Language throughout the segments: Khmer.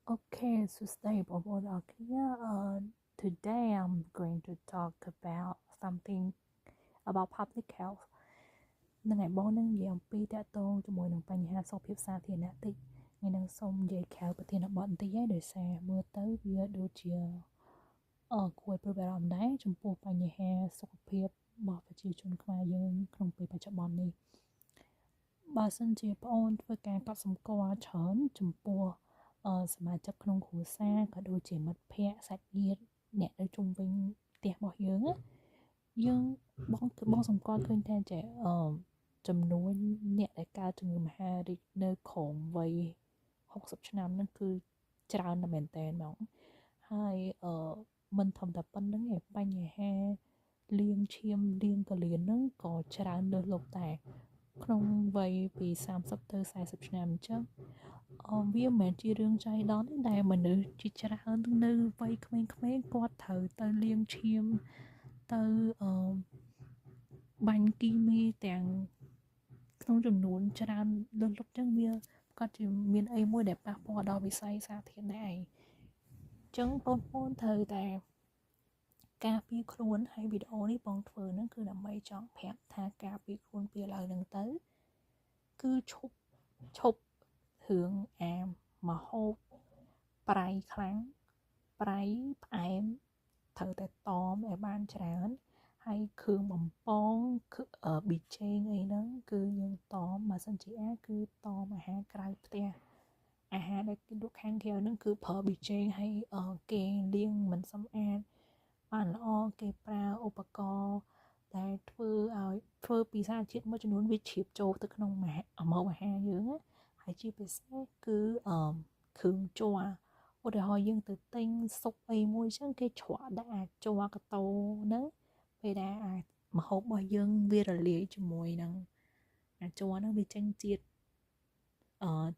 Okay, so stable. Okay, today I'm going to talk about something about public health នឹងឯបងនឹងនិយាយអំពីតកតងជាមួយនឹងបញ្ហាសុខភាពសាធារណៈតិចថ្ងៃនឹងសូមនិយាយក្រៅប្រធានបទបន្តិចហើយដោយសារមើលទៅវាដូចជាគួរឲ្យព្រួយបារម្ភដែរចំពោះបញ្ហាសុខភាពរបស់ប្រជាជនខ្មែរយើងក្នុងពេលបច្ចុប្បន្ននេះបើសិនជាបងអូនធ្វើការកត់សម្គាល់ច្រើនចំពោះសមាជិកក្នុងគ្រួសារក៏ដូចជាមិត្តភ័ក្តិសាច់ញាតិអ្នកនៅជុំវិញផ្ទះរបស់យើងយើងបងសម្គាល់ឃើញថាចាចំនួនអ្នកដែលកើតជំងឺមហារីកនៅក្រោមវ័យ60ឆ្នាំហ្នឹងគឺច្រើនណាស់មែនតើហ្មងហើយមិនធម្មតាប៉ុណ្្នឹងឯបញ្ហាលាងឈាមលាងកលៀនហ្នឹងក៏ច្រើនលើសលប់ដែរក្នុងវ័យពី30ទៅ40ឆ្នាំអញ្ចឹងវាមិនមែនជារឿងចៃដន្យទេដែលមនុស្សជាច្រើននៅវ័យក្មេងៗគាត់ត្រូវទៅលាងឈាមទៅបាញ់គីមីទាំងក្នុងចំនួនច្រើនលើសលប់ចឹងវាគាត់ជាមានអីមួយដែលប៉ះពាល់ដល់វិស័យសាធារណៈឯងចឹងបងប្អូនត្រូវតែការពារខ្លួនហើយវីដេអូនេះបងធ្វើហ្នឹងគឺដើម្បីចង់ប្រាប់ថាការពារខ្លួនពីឥឡូវហ្នឹងទៅគឺឈប់រឿងអាមហូបប្រៃខ្លាំងប្រៃផ្អែមត្រូវតែតមឲ្យបានច្រើនហើយគ្រឿងបំពងប៊ីចេងអីហ្នឹងគឺយើងតមបើសិនជាអាចគឺតមអាហារក្រៅផ្ទះអាហារដែលគេលក់ខាងក្រៅហ្នឹងគឺប្រើប៊ីចេងហើយគេលាងមិនសម្អាតបានល្អគេប្រើឧបករណ៍ដែលធ្វើពីសារជាតិមួយចំនួនវាជ្រាបចូលទៅក្នុងម្ហូបអាហារយើងហើយជាពិសេសគឺគ្រឿងជ័រឧទាហរណ៍យើងទៅទិញស៊ុបអីមួយចឹងគេច្រកដាក់អាចជ័រកតោហ្នឹងពេលដែលអាចម្ហូបរបស់យើងវារលាយជាមួយនឹងអាចជ័រហ្នឹងវាចេញជាតិ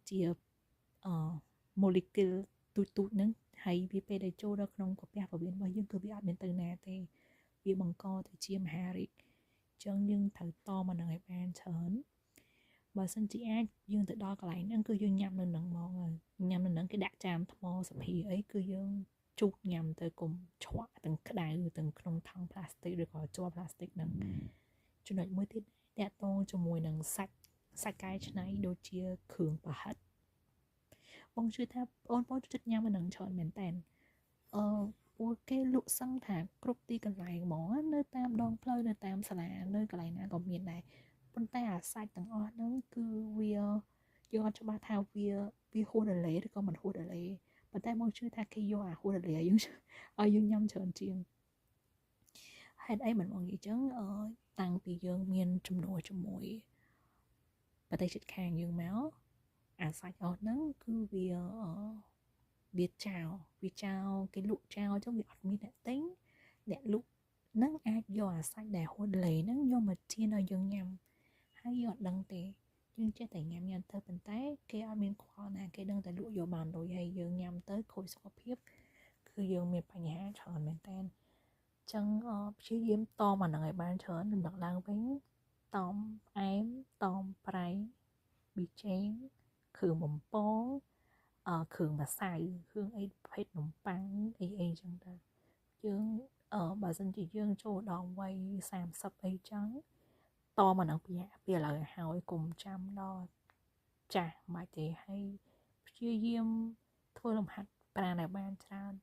ជាmolecule ទូចហ្នឹងហើយវាពេលដែលចូលដល់ក្នុងកាពះពោះវៀនរបស់យើងគឺវាអត់មានទៅណាទេវាបង្កទៅជាមហារីកចឹងយើងត្រូវតមកនឹងឲ្យបានច្រើនបើសិនជាអាចយើងទៅដល់កន្លែងហ្នឹងគឺយើងញ៉ាំនៅនឹងហ្មងញ៉ាំនៅនឹងគេដាក់ចានថ្មសភាអីគឺយើងជូតញ៉ាំទៅកុំឆ្វក់ទាំងក្តៅទាំងក្នុងថង់ផ្លាស្ទិកឬក៏ជ័រផ្លាស្ទិកហ្នឹងចំណុចមួយទៀតតាក់ទងជាមួយនឹងសាច់កែច្នៃដូចជាគ្រឿងប្រហិតបងជឿថាបងចិត្តញ៉ាំអានឹងច្រើនមែនតើពួកគេលក់សឹងថាគ្រប់ទីកន្លែងហ្មងនៅតាមដងផ្លូវនៅតាមសាលានៅកន្លែងណាក៏មានដែរប៉ុន្តែអាសាច់ទាំងអស់ហ្នឹងគឺវាយើងអត់ច្បាស់ថាវាហួសរលេឬក៏មិនហួសរលេប៉ុន្តែមកជឿថាគេយកអាហួសរលេយើងឲ្យយើងញ៉ាំច្រើនជាងហេតុអីមិនមកនិយាយចឹងតាំងពីយើងមានចំនួនជាមួយប្រទេសជិតខាងយើងមកអាសាច់អស់ហ្នឹងគឺវាចោលគេលក់ចោលចឹងវាអត់មានអ្នកទិញអ្នកលក់ហ្នឹងអាចយកអាសាច់ដែលហួសលេហ្នឹងយកមកជៀនឲ្យយើងញ៉ាំហើយយើងអត់ដឹងទេយើងចេះតែញ៉ាំទៅប៉ុន្តែគេអត់មានខ្វល់ណាគេដឹងតែលក់យកបានលុយហើយយើងញ៉ាំទៅខូចសុខភាពគឺយើងមានបញ្ហាច្រើនមែនតើចឹងព្យាយាមតមកហ្នឹងឲ្យបានច្រើនដំណឹងឡើងវិញតមផ្អែមតមប្រៃប៊ីចេងគ្រឿងបំពងគ្រឿងម្សៅគ្រឿងអីប្រភេទនំប៉័ងអីចឹងទៅយើងបើសិនជាយើងចូលដល់វ័យ30អីចឹងតមកនឹងពីឥឡូវហើយកុំចាំដល់ចាស់មិនទេហើយព្យាយាមធ្វើលំហាត់ប្រាណឲ្យបានច្រើន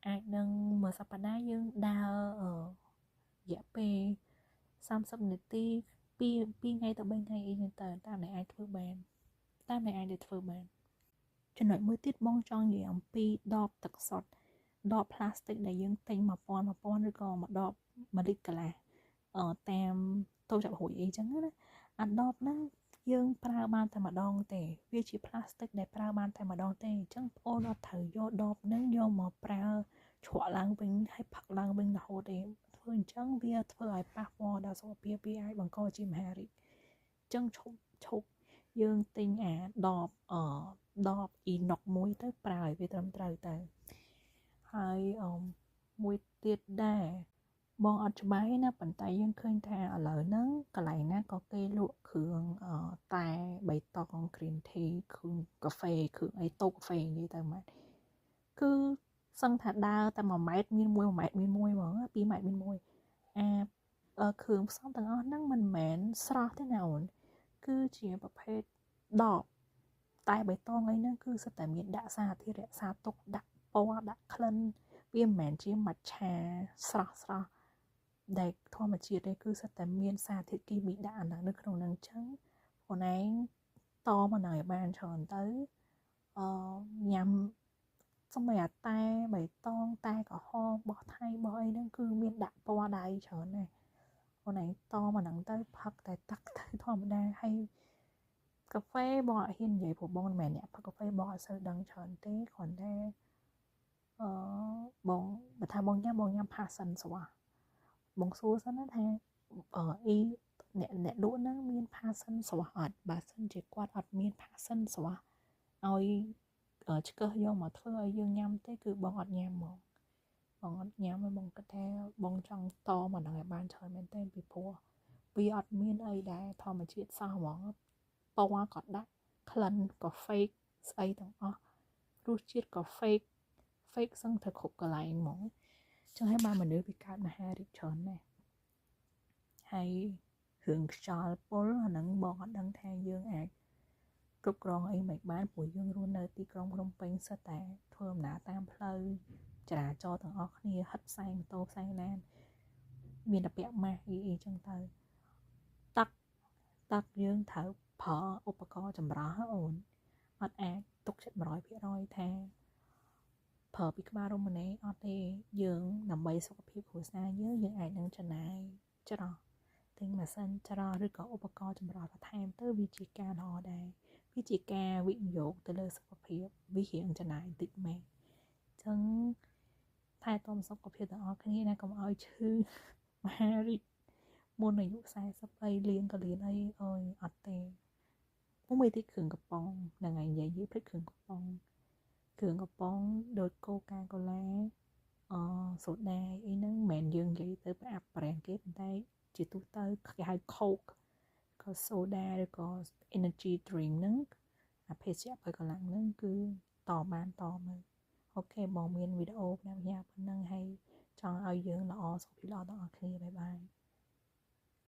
អាចនឹងមួយសប្តាហ៍យើងដើររយៈពេល30នាទី2ថ្ងៃទៅ3ថ្ងៃអីចឹងទៅតាមដែលអាចធ្វើបានចំណុចមួយទៀតបងចង់និយាយអំពីដបទឹកសុទ្ធដបផ្លាស្ទិកដែលយើងទិញ1000ឬក៏មួយដប1លីត្រកន្លះតាមតូបចាប់ហួយអីចឹងណាអាដបហ្នឹងយើងប្រើបានតែម្ដងទេវាជាផ្លាស្ទិកដែលប្រើបានតែម្ដងទេអញ្ចឹងបងអូនអត់ត្រូវយកដបហ្នឹងយកមកប្រើច្រកឡើងវិញហើយផឹកឡើងវិញរហូតទេធ្វើអញ្ចឹងវាធ្វើឲ្យប៉ះពាល់ដល់សុខភាពវាអាចបង្កជាមហារីកអញ្ចឹងឈប់យើងទិញអាដបអ៊ីណុកមួយទៅប្រើឲ្យវាត្រឹមត្រូវទៅហើយមួយទៀតដែរ បងអត់ច្បាស់ទេណាប៉ុន្តែយើងឃើញថាឥឡូវហ្នឹងកន្លែងណាក៏គេលក់គ្រឿងតែបៃតង green tea គ្រឿងកាហ្វេគ្រឿងអីតូកាហ្វេនិយាយទៅម៉េចគឺសឹងថាដើរតែ1ម៉ែត្រមាន1ម៉ែត្រមាន1ហ្មង2ម៉ែត្រមាន1គ្រឿងផ្សំទាំងអស់ហ្នឹងមិនមែនស្រស់ទេណាអូនគឺជាប្រភេទដបតែបៃតងអីហ្នឹងគឺសិតតែមានដាក់សារធាតុរក្សាទុកដាក់ពណ៌ដាក់ក្លិនវាមិនមែនជាម៉ាត់ឆាស្រស់ដែលធម្មជាតិទេគឺសិតតែមានសារធាតុគីមីដាក់នៅក្នុងហ្នឹងអញ្ចឹងខ្លួនឯងតមកនឹងឲ្យបានច្រើនទៅញ៉ាំសម្រាប់តែបៃតងតែក្រហមបោះថៃបោះអីហ្នឹងគឺមានដាក់ពណ៌ដៃច្រើនណាស់ខ្លួនឯងតមកនឹងទៅផឹកតែទឹកទៅធម្មតាហើយកាហ្វេបងអត់ហ៊ាននិយាយព្រោះបងមិនមែនអ្នកផឹកកាហ្វេបងអត់សូវដឹងច្រើនទេគ្រាន់តែបងបើថាបងញ៉ាំ passion ស្វះបងសួរសិនណាថាអ៊ីអ្នកលក់ហ្នឹងមាន passion ស្វះអត់បើសិនជាគាត់អត់មាន passion ស្វះឲ្យឆ្កឹះយកមកធ្វើឲ្យយើងញ៉ាំទេគឺបងអត់ញ៉ាំហ្មងបងអត់ញ៉ាំហើយបងគិតថាបងចង់តមកនឹងឲ្យបានច្រើនមែនទែនពីព្រោះវាអត់មានអីដែលធម្មជាតិសោះហ្មងពណ៌ក៏ដាក់ក្លិនក៏ fake ស្អីទាំងអស់រសជាតិក៏ fake សឹងតែគ្រប់កន្លែងហ្មងចឹងហើយបានមនុស្សវាកើតមហារីកច្រើនណាស់ហើយរឿងខ្យល់ពុលអាហ្នឹងបងអត់ដឹងថាយើងអាចគ្រប់គ្រងអីមិនបានព្រោះយើងរស់នៅទីក្រុងភ្នំពេញសិតតែធ្វើដំណើរតាមផ្លូវចរាចរណ៍ទាំងអស់គ្នាហិតផ្សែងម៉ូតូផ្សែងឡានមានតែពាក់ម៉ាស់អីចឹងទៅទឹកយើងត្រូវប្រើឧបករណ៍ចម្រោះអូនអត់អាចទុកចិត្ត 100% ថាប្រើពីក្បាលរមណីអត់ទេយើងដើម្បីសុខភាពគ្រួសារយើងអាចនឹងចំណាយច្រោះទិញម៉ាស៊ីនច្រោះឬក៏ឧបករណ៍ចម្រោះបន្ថែមទៅវាជាការល្អដែរវាជាការវិនិយោគទៅលើសុខភាពវារៀងចំណាយតិចមែនអញ្ចឹងថែទាំសុខភាពទាំងអស់គ្នាណាកុំឲ្យឈឺមហារីកមុនអាយុ40អីលៀងក៏លៀនអីអើយអត់ទេពុំមានទីគ្រឿងកំប៉ុងហ្នឹងហើយនិយាយភ្លេចគ្រឿងកំប៉ុងដូចកូកាកូឡាសូដាអីហ្នឹងមិនមែនយើងនិយាយទៅប្រអាប់ប្រែងគេប៉ុន្តែជាទូទៅគេហៅ Coke ក៏សូដាឬក៏ energy drink ហ្នឹងអាភេសជ្ជៈបើកម្លាំងហ្នឹងគឺតមើលអូខេបងមានវីដេអូប្រាប់ញ៉ាំប៉ុណ្ណឹងហើយចង់ឲ្យយើងល្អសុខភាពល្អទាំងអស់គ្នាបាយបាយ